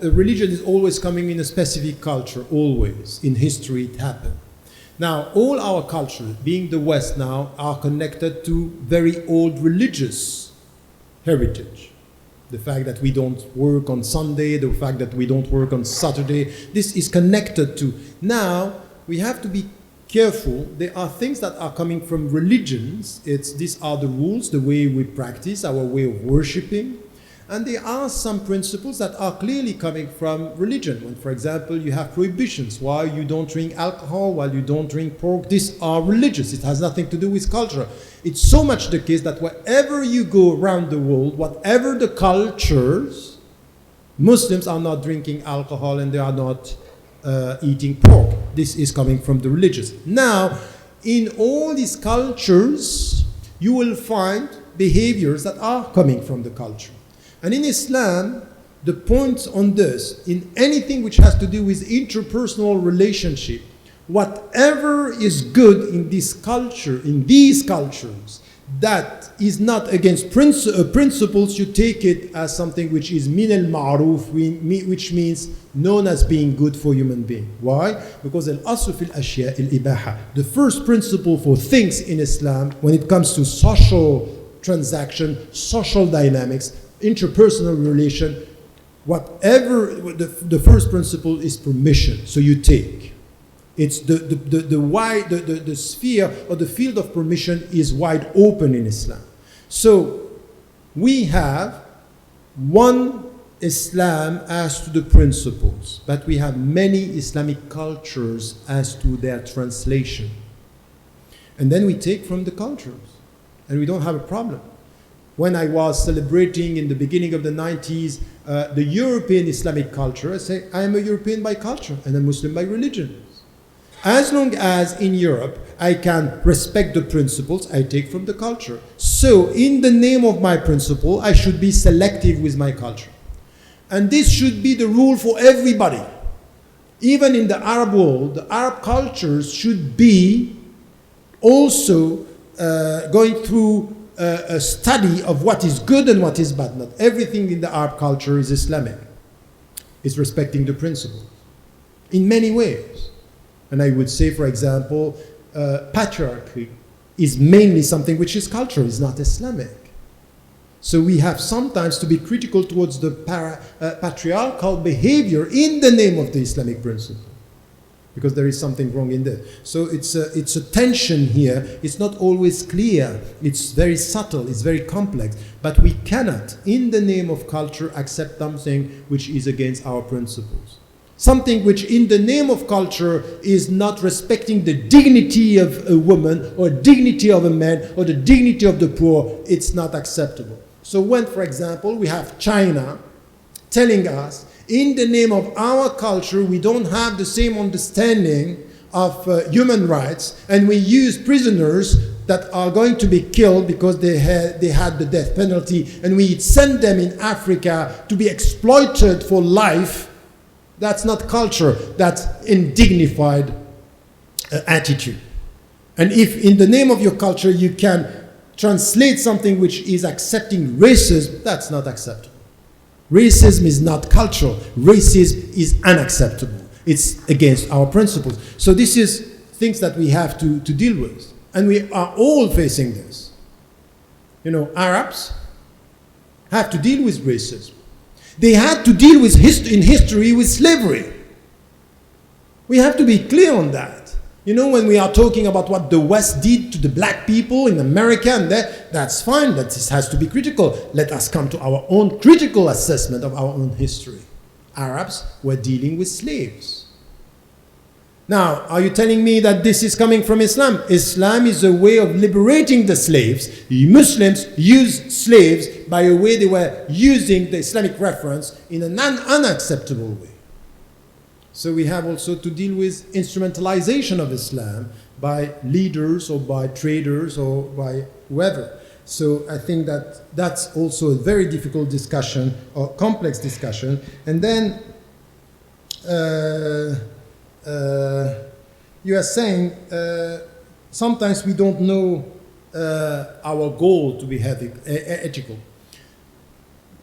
that religion is always coming in a specific culture, always. In history it happened. Now, all our cultures, being the West now, are connected to very old religious heritage. The fact that we don't work on Sunday, the fact that we don't work on Saturday, this is connected to. Now, we have to be careful. There are things that are coming from religions. These are the rules, the way we practice, our way of worshiping. And there are some principles that are clearly coming from religion. When, for example, you have prohibitions, why you don't drink alcohol, while you don't drink pork, these are religious. It has nothing to do with culture. It's so much the case that wherever you go around the world, whatever the cultures, Muslims are not drinking alcohol and they are not eating pork. This is coming from the religious. Now, in all these cultures, you will find behaviors that are coming from the culture. And in Islam, the point on this, in anything which has to do with interpersonal relationship, whatever is good in this culture, in these cultures, that is not against principles, you take it as something which is min al-ma'ruf, which means known as being good for human being. Why? Because al-asl fil ashya al-ibaha. The first principle for things in Islam, when it comes to social transaction, social dynamics, interpersonal relation, whatever, the first principle is permission. So you take. It's the sphere or the field of permission is wide open in Islam. So we have one Islam as to the principles, but we have many Islamic cultures as to their translation. And then we take from the cultures, and we don't have a problem. When I was celebrating in the beginning of the 90s the European Islamic culture, I say, I am a European by culture and a Muslim by religion. As long as in Europe I can respect the principles I take from the culture. So in the name of my principle, I should be selective with my culture. And this should be the rule for everybody. Even in the Arab world, the Arab cultures should be also going through a study of what is good and what is bad. Not everything in the Arab culture is Islamic. It's respecting the principles in many ways. And I would say, for example, patriarchy is mainly something which is cultural, is not Islamic. So we have sometimes to be critical towards the patriarchal behavior in the name of the Islamic principle, because there is something wrong in there. So it's a tension here. It's not always clear. It's very subtle. It's very complex. But we cannot, in the name of culture, accept something which is against our principles. Something which in the name of culture is not respecting the dignity of a woman or dignity of a man or the dignity of the poor, it's not acceptable. So when, for example, we have China telling us, in the name of our culture, we don't have the same understanding of human rights, and we use prisoners that are going to be killed because they had the death penalty, and we send them in Africa to be exploited for life. That's not culture, that's indignified attitude. And if in the name of your culture you can translate something which is accepting racism, that's not acceptable. Racism is not cultural. Racism is unacceptable. It's against our principles. So this is things that we have to deal with. And we are all facing this. You know, Arabs have to deal with racism. They had to deal with in history with slavery. We have to be clear on that. You know, when we are talking about what the West did to the black people in America, and that's fine, that this has to be critical. Let us come to our own critical assessment of our own history. Arabs were dealing with slaves. Now, are you telling me that this is coming from Islam? Islam is a way of liberating the slaves. The Muslims used slaves by a way they were using the Islamic reference in an unacceptable way. So we have also to deal with instrumentalization of Islam by leaders or by traders or by whoever. So I think that that's also a very difficult discussion or complex discussion. And then you are saying sometimes we don't know our goal to be ethical.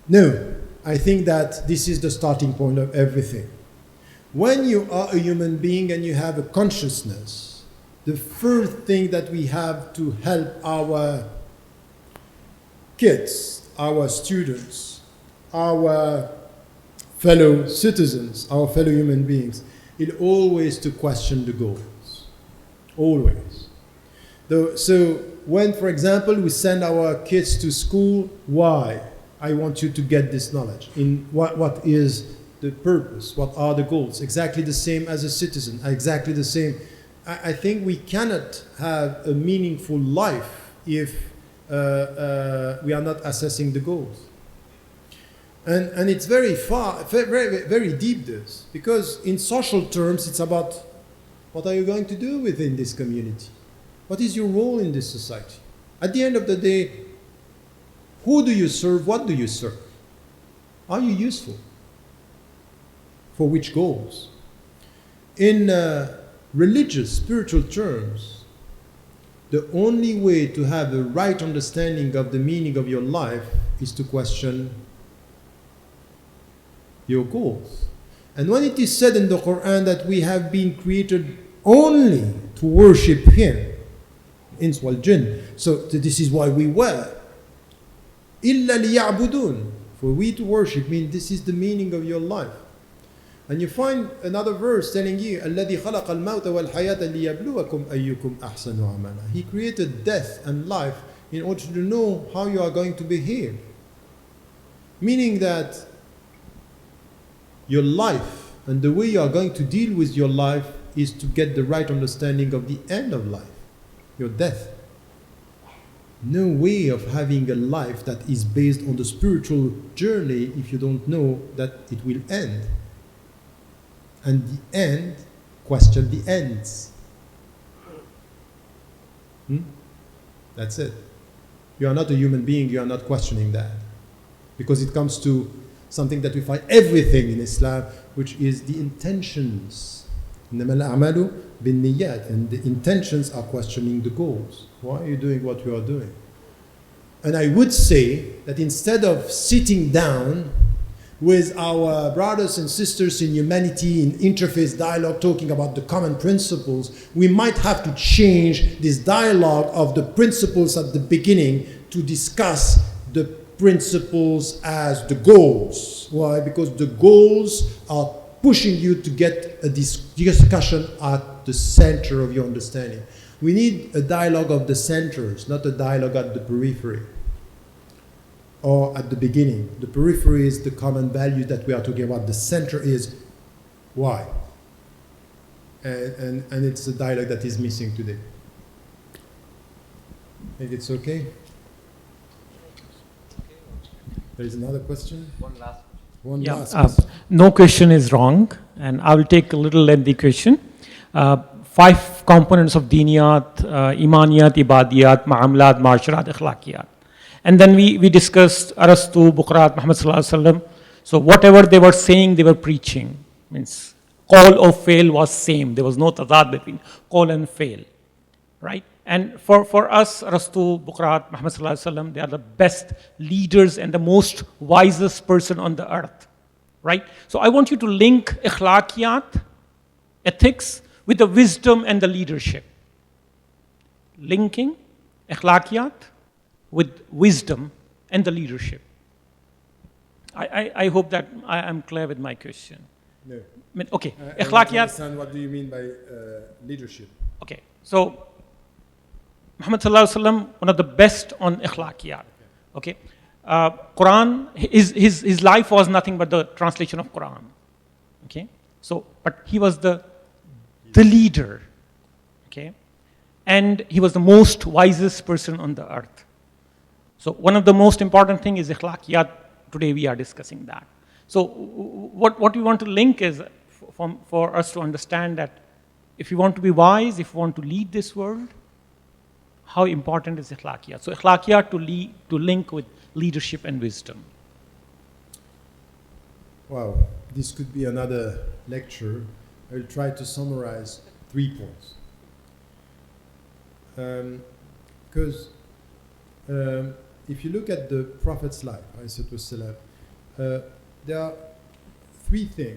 No, I think that this is the starting point of everything. When you are a human being and you have a consciousness, the first thing that we have to help our kids, our students, our fellow citizens, our fellow human beings, is always to question the goals. Always. So when, for example, we send our kids to school, why? I want you to get this knowledge. In what is the purpose? What are the goals? Exactly the same as a citizen. Exactly the same. I think we cannot have a meaningful life if we are not assessing the goals. And it's very very deep, this, because in social terms, it's about what are you going to do within this community? What is your role in this society? At the end of the day, who do you serve? What do you serve? Are you useful? For which goals? In religious, spiritual terms, the only way to have a right understanding of the meaning of your life is to question your goals. And when it is said in the Quran that we have been created only to worship Him, ins wal jinn, so this is why we were. إِلَّا لِيَعْبُدُونَ, for we to worship means this is the meaning of your life. And you find another verse telling you, الَّذِي خَلَقَ الْمَوْتَ وَالْحَيَاةَ لِيَبْلُوَكُمْ أَيُّكُمْ أَحْسَنُ عَمَلًا. He created death and life in order to know how you are going to behave. Meaning that your life and the way you are going to deal with your life is to get the right understanding of the end of life, your death. No way of having a life that is based on the spiritual journey if you don't know that it will end. And the end, question the ends. That's it. You are not a human being, you are not questioning that. Because it comes to something that we find everything in Islam, which is the intentions. إِنَّمَا الْأَعْمَالُ بِالنِّيَّاتِ. And the intentions are questioning the goals. Why are you doing what you are doing? And I would say that instead of sitting down with our brothers and sisters in humanity, in interfaith dialogue, talking about the common principles, we might have to change this dialogue of the principles at the beginning to discuss the principles as the goals. Why? Because the goals are pushing you to get a discussion at the center of your understanding. We need a dialogue of the centers, not a dialogue at the periphery or at the beginning. The periphery is the common value that we are talking about. The center is why. And it's a dialogue that is missing today. Think it's okay? There is another question? One last question. No question is wrong, and I will take a little lengthy question. 5 components of diniyat, imaniyat, ibadiyat, ma'amlat, ma'asharat, akhlaqiyat. And then we discussed Arastu, Bukhrat, Muhammad sallallahu alaihi wasallam. So whatever they were saying, they were preaching. Means call or fail was same. There was no tadad between call and fail, right? And for us, Arastu, Bukhrat, Muhammad sallallahu alaihi wasallam, they are the best leaders and the most wisest person on the earth, right? So I want you to link akhlaqiyat, ethics, with the wisdom and the leadership. Linking akhlaqiyat with wisdom and the leadership. I hope that I am clear with my question. No. Okay, I want to understand what do you mean by leadership. Okay, so Muhammad sallallahu alaihi wasallam, one of the best on akhlaqiyat. Okay, Quran, his life was nothing but the translation of Quran. Okay, so but he was the leader. Okay, and he was the most wisest person on the earth. So one of the most important thing is akhlaqiyat. Today we are discussing that. So what we want to link is for us to understand that if you want to be wise, if you want to lead this world, how important is akhlaqiyat? So akhlaqiyat to link with leadership and wisdom. Wow, this could be another lecture. I will try to summarize 3 points. Because if you look at the Prophet's life, There are three things